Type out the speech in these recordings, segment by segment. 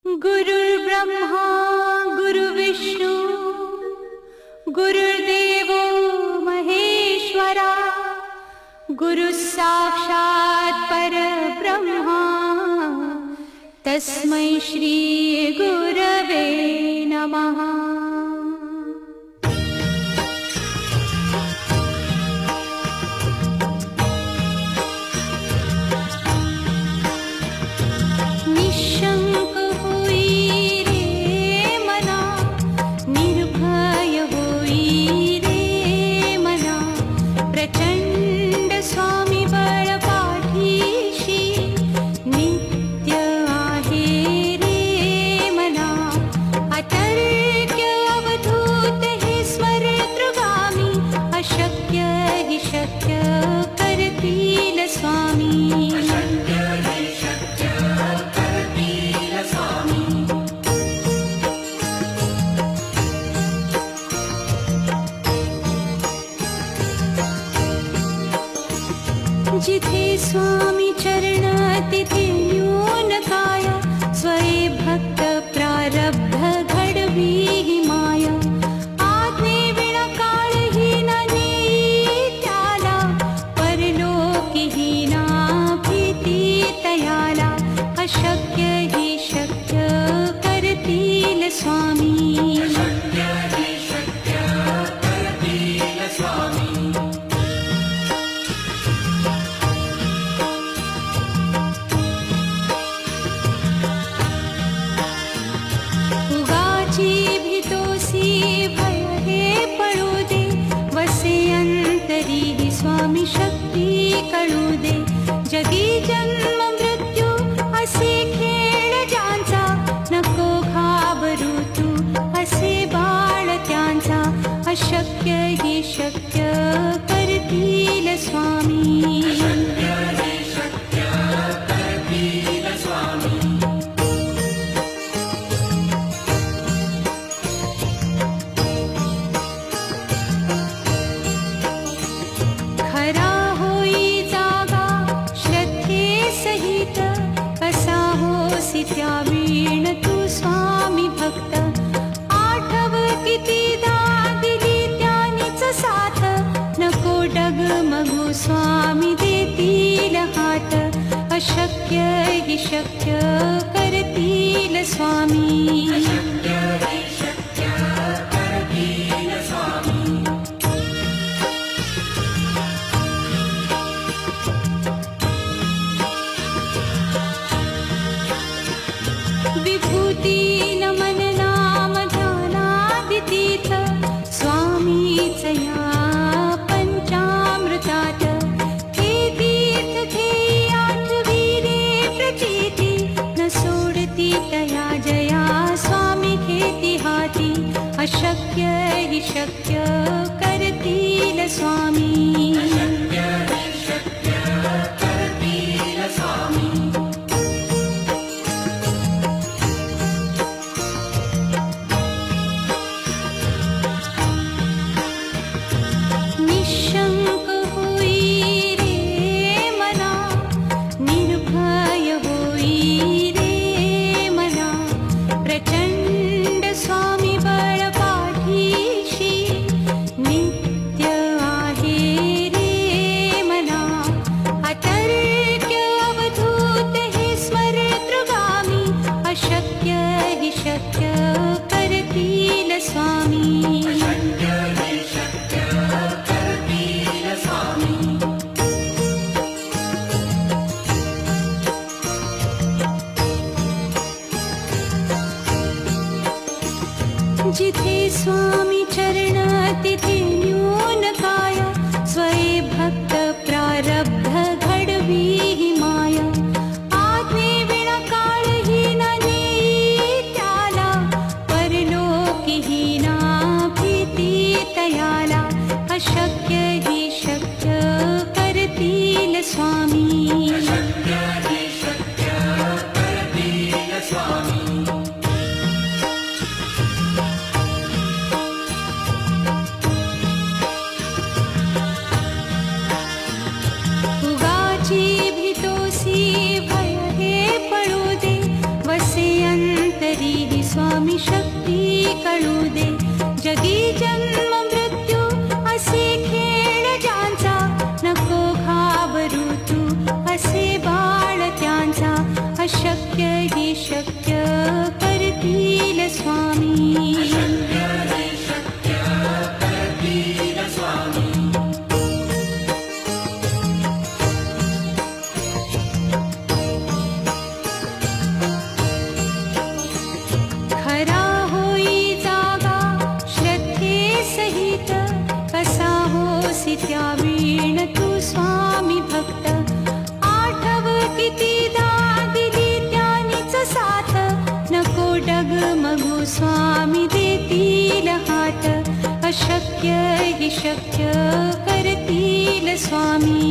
गुरुर्ब्रह्मा गुरुर्विष्णु गुरुर्देवो महेश्वरा गुरुः साक्षात् परब्रह्मा तस्मै श्री गुरवे नमः। जिथे स्वामी चरण तिथे न्यून काया स्वये भक्त प्रारब्ध घडवी ही माया। आज्ञे विना काळही न नेई त्याला परलोकी ही ना भीती तयाला। अशक्य ही शक्य करतील स्वामी। स्वामी शक्ती कळू दे जगी जन्म मृत्यू असे खेळ ज्यांचा नको घाबरू तू असे बाळ त्यांचा। अशक्य ही शक्य करतील स्वामी। त्यावीण तू स्वामी भक्त आठव कितीदा दिली त्यानीच साथ। नको डगमगू स्वामी देतील हात। अशक्य ही शक्य करतील स्वामी। विभूती नमन नाम ध्यानादितीर्थ स्वामीच या पंचामृतात। हे तीर्थ ध्येयी आठवीरे प्रचिती न सोडती तया जया स्वामी घेती हाती। अशक्य ही शक्य करतील स्वामी। जिथे स्वामी चरण तिथे न्यून काया स्वये भक्त प्रारब्ध घडवी ही माया। आज्ञे विना काळही न नेई त्याला परलोकी ही ना भीती तयाला। अशक्य ही शक्य करतील स्वामी। ही स्वामी शक्ती कळू दे. जगी जन्म मृत्यू असे खेळ ज्यांचा, नको घाबरू तू असे बाळ त्यांचा. अशक्य ही शक्य करतील स्वामी. खरा होई जागा श्रद्धे सहित, कसा होसी त्या वीण तू स्वामी भक्त. आठव कितीदा दिली त्यानीच साथ, नको डगमगू स्वामी देतील हात. अशक्य ही शक्य करतील स्वामी.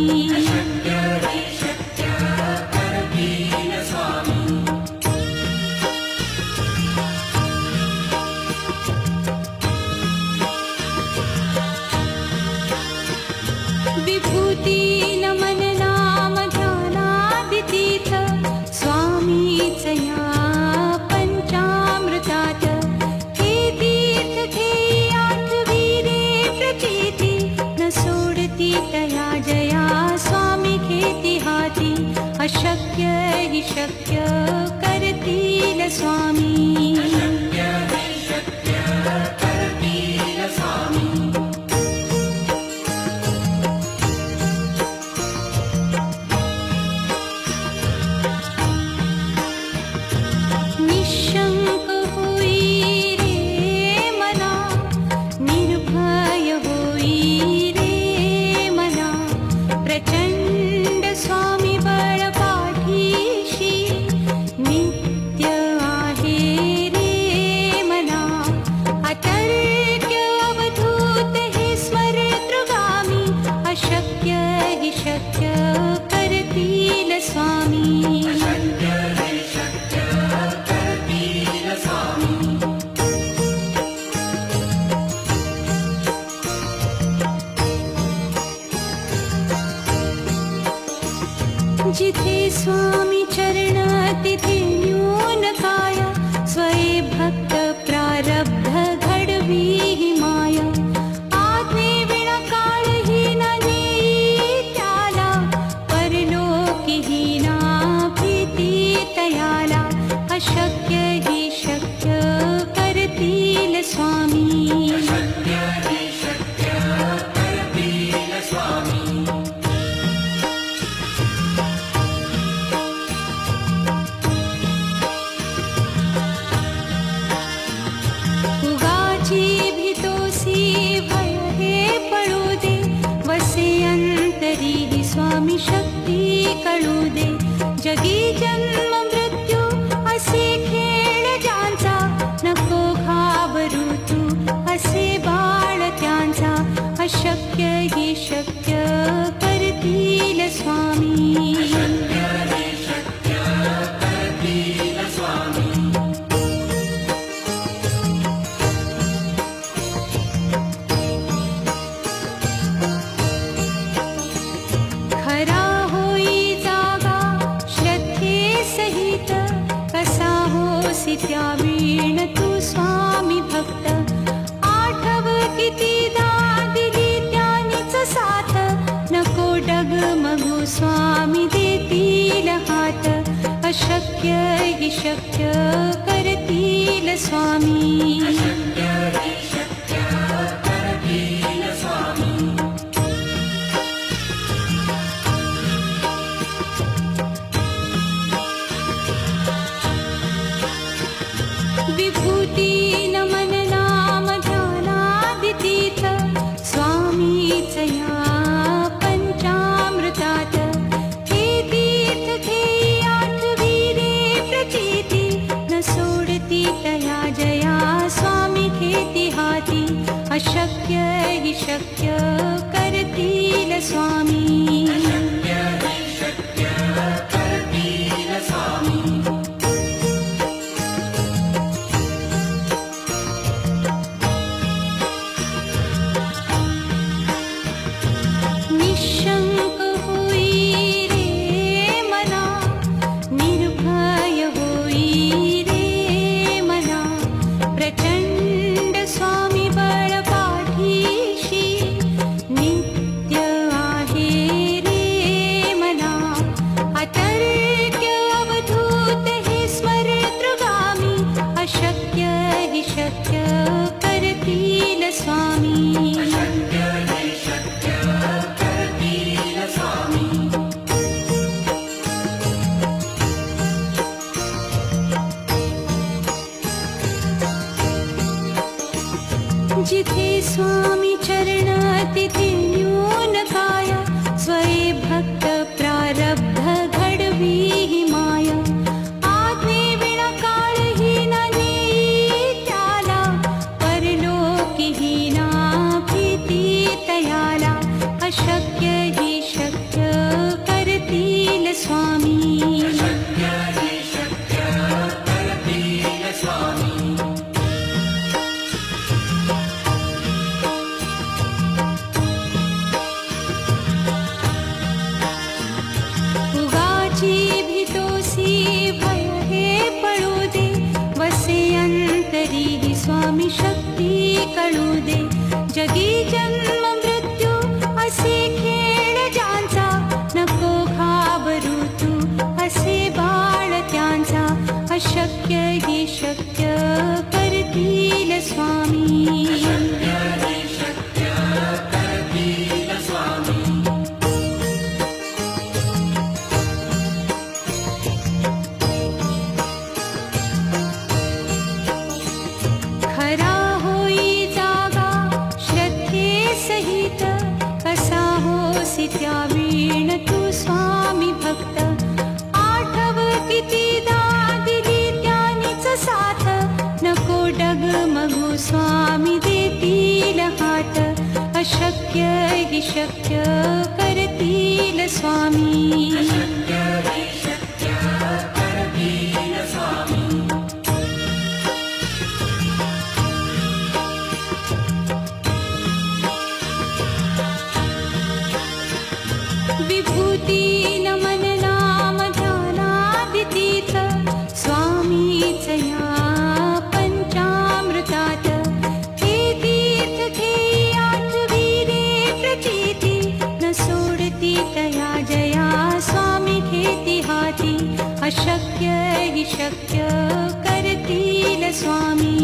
विभूती नमन नाम ध्यानादितीर्थ, स्वामीच या पंचामृतात. हे तीर्थ घेई आठवी रे प्रचिती, न सोडती तया जया स्वामी घेती हाती. अशक्य ही शक्य करतील स्वामी. निशंक होई रे मना, निर्भय होई रे मना. प्रचंड स्वामी बळ पाठीशी, नित्य आहे रे मना. अतर्क्य अवधूत हे स्मरेतृगामी, अशक्य हि शक्य करतील स्वामी. जिथे स्वामी चरण तिथे न्यून काया, स्वये भक्त प्रारब्ध घडवी ही माया. आज्ञे विना काळही न नेई त्याला, परलोकी ही ना भीती तयाला. अशक्य ही शक्य करतील स्वामी. उगाची भीतोसी भय हे पळू दे, वसे अंतरी ही स्वामी शक्ती कळू दे. जगी जन्म मृत्यू असे खेळ ज्यांचा, नको घाबरू तू असे बाळ त्यांचा. अशक्य ही शक्य करतील स्वामी. खरा होई जागा श्रद्धे सहित, कसा होसी त्या वीण तू स्वामी भक्त. आठव कितीदा दिली त्यानीच साथ, नको डगमगू स्वामी देतील हात. अशक्य हि शक्य करतील स्वामी. विभूती नमन नाम ध्यानादितीर्थ, स्वामीच या पंचामृतात. हे तीर्थ घेई आठवी रे प्रचिती, न सोडती तया जया स्वामी घेती हाती. अशक्य हि शक्य करतील स्वामी. निशंक होई रे मना, निर्भय होई रे जिथे स्वामी चरण तिथे न्यून काया, स्वये भक्त प्रारब्ध घडवी ही माया. आज्ञे विना काळही न नेई त्याला, परलोकी ही ना भीती तयाला. अशक्य ही शक्य करतील स्वामी. स्वामी शक्ती कळू दे. जगी जन्म मृत्यू असे खेळ ज्यांचा, नको घाबरू तू असे बाळ त्यांचा. अशक्य ही शक्य करतील स्वामी. खरा होई जागा श्रद्धे सहित, कसा होसी त्या वीण तू स्वामी भक्त. आठव कितीदा दिली त्यानीच साथ, नको डगमगू स्वामी देतील हात. अशक्य ही शक्य करतील स्वामी. विभूती नमन नाम ध्यानादितीत, स्वामीच या पंचामृतात. हे तीर्थ घेई आठवी रे प्रचिती, न सोडती तया जया स्वामी घेती हाती. अशक्य ही शक्य करतील स्वामी.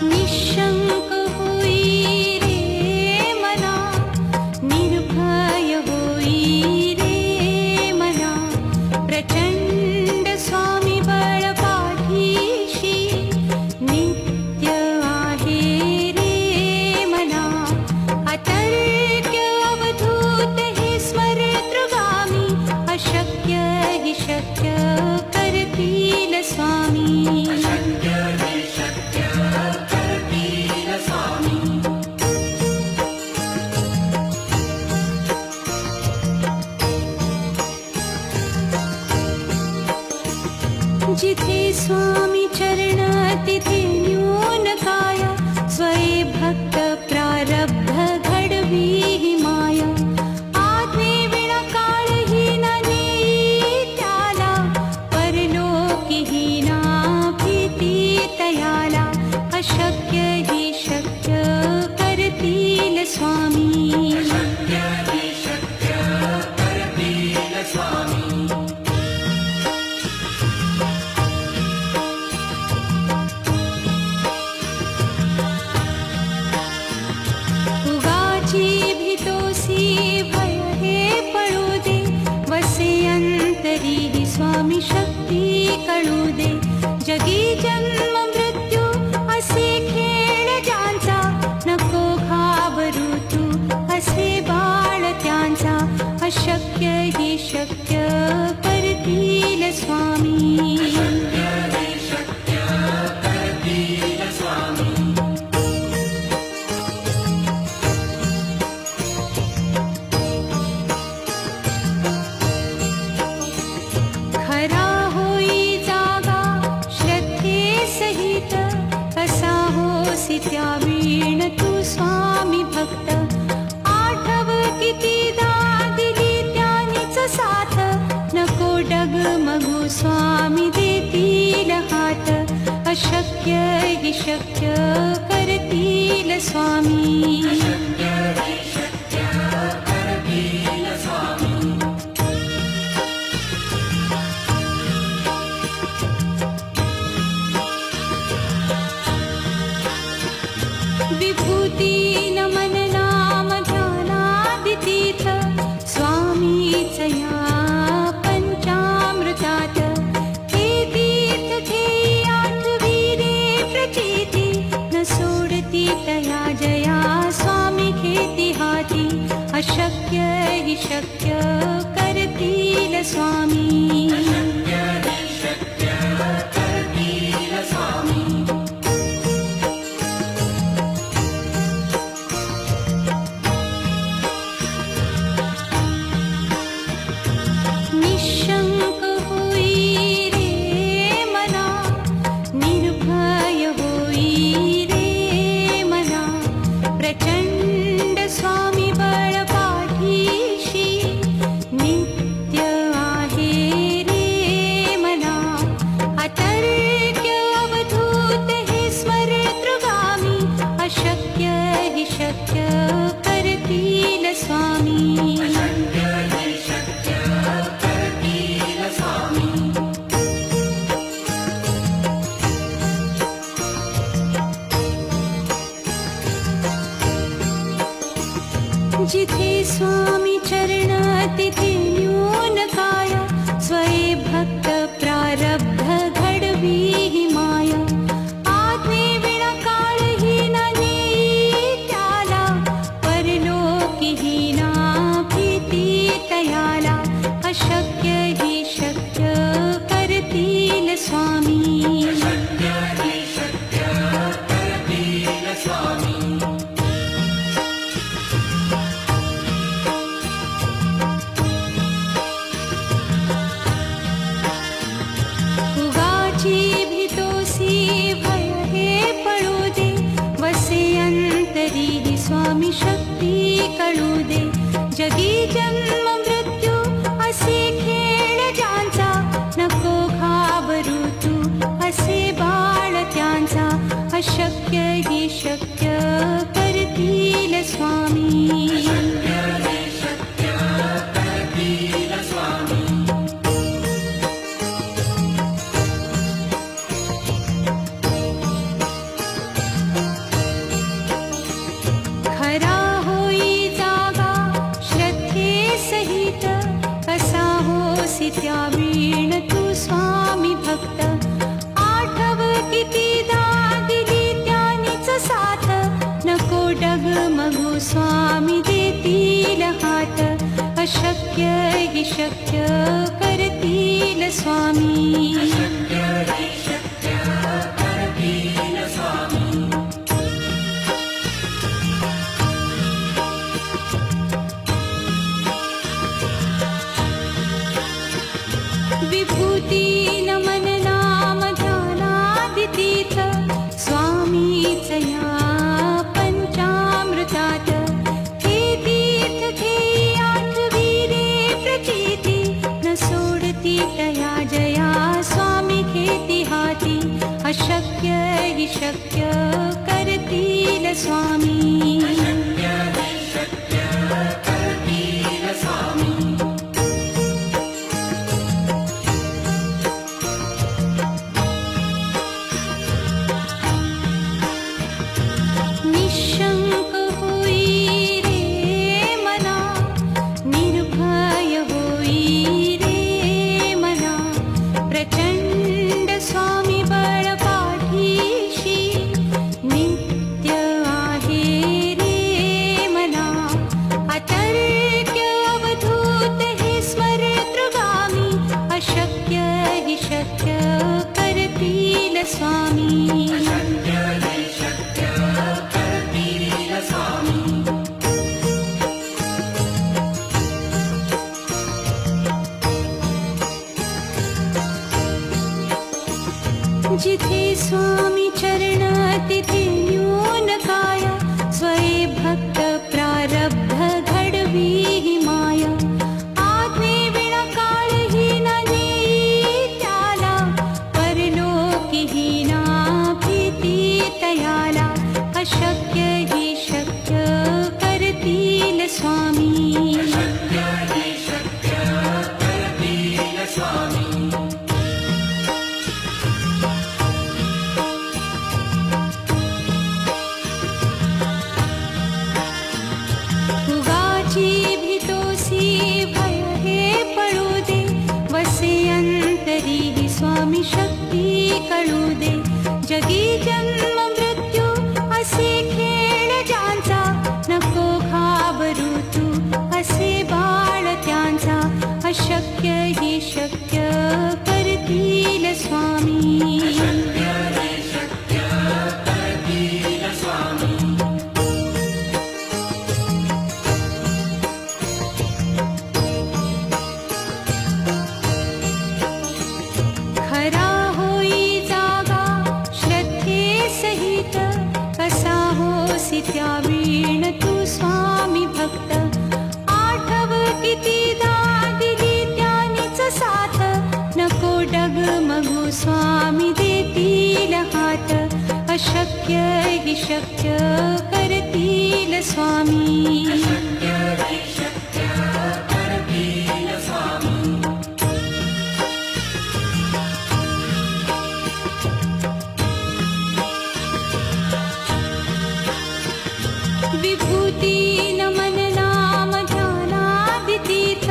निशंक होई रे मना, निर्भय होई रे मना. प्रचंड स्वामी बळ पाठीशी, नित्य आहे रे मना. अतर्क्य अवधूत हे स्मरतृगामी, अशक्य ही शक्य करतील स्वामी. जिथे स्वामी चरण तिथे न्यून काया, स्वये भक्त प्रारब्ध घडवी ही माया. आज्ञे विना काळही न नेई त्याला, परलोकी ही ना भीती तयाला. अशक्य ही शक्य करतील स्वामी. भय हे पळू दे, वसे अंतरी ही स्वामी शक्ती कळू दे. जगी जन्म मृत्यू असे खेळ ज्यांचा, नको घाबरू तू असे बाळ त्यांचा. अशक्य ही शक्य करतील स्वामी. खरा होई जागा श्रद्धे सहित, कसा होसी त्या वीण तू स्वामी भक्त. आठव कितीदा दिली त्यानीच साथ, नको डगमगू स्वामी देतील हात. अशक्य ही शक्य करतील स्वामी. विभूती नमन नाम शक्य करतील स्वामी. निशंक होई रे मना, निर्भय होई रे मना, प्रचंड स्वामी बळ पाठीशी नित्य आहे रे मना. अतर्क्य अवधूत हे स्मरतृगामी, अशक्य हि शक्य करतील स्वामी. जिथे स्वामी चरण तिथे न्यून काय, स्वये भक्त प्रारब्ध घडवी ही माया. आज्ञे विना काळही न नेई त्याला, परलोकी ही ना भीती तयाला. अशक्य ही शक्य करतील स्वामी. स्वामी शक्ती कळू दे. जगी जन्म मृत्यू असे खेळ ज्यांचा, नको घाबरू तू असे बाळ त्यांचा. अशक्य ही शक्य करतील स्वामी. खरा होई जागा श्रद्धे सहित, कसा होसी त्या वीण तू स्वामी भक्त. आठव कितीदा दिली त्यानीच साथ, नको डगमगू स्वामी देतील हात. अशक्य हि शक्य करतील स्वामी. विभूती नमन नाम ध्यानादितीर्थ, स्वामीच या पंचामृतात. हे तीर्थ घेई आठवी रे प्रचिती, न सोडती तया जया स्वामी घेती हाती. अशक्य हि शक्य करतील स्वामी. निशंक होई रे मना, निर्भय होई रे मना, प्रचंड स्वामी बळ पाठीशी नित्य आहे रे मना. अतर्क्य अवधूत हे स्मरतृगामी, अशक्य हि शक्य करतील स्वामी. जिथे स्वामी चरण तिथे न्यून काय, स्वये भक्त प्रारब्ध घडवी ही माया. आज्ञे विना काळही न नेई त्याला, परलोकी ही ना भीती तयाला. अशक्य ही शक्य करतील स्वामी. स्वामी शक्ती कळू दे. जगी जन्म मृत्यू असे खेळ ज्यांचा, नको घाबरू तू असे बाळ सहित कसा होसी त्यावीण तू स्वामी भक्त आठव कितीदा दिली त्यानीच साथ नको डगमगू स्वामी देतील हात अशक्य हि शक्य करतील स्वामी विभूती नमन नाम ध्यानादितीर्थ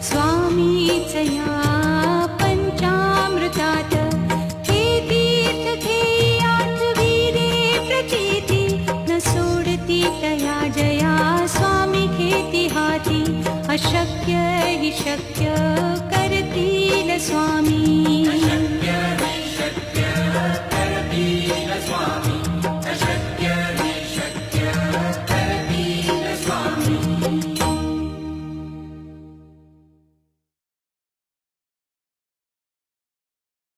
स्वामीच या पंचामृतात हे तीर्थ घेयात वीरे प्रचिती न सोडती तया जया स्वामी घेती हाती अशक्य हि शक्य करतील स्वामी अशक्य हि शक्य करतील स्वामी अशक्य हि शक्य करतील स्वामी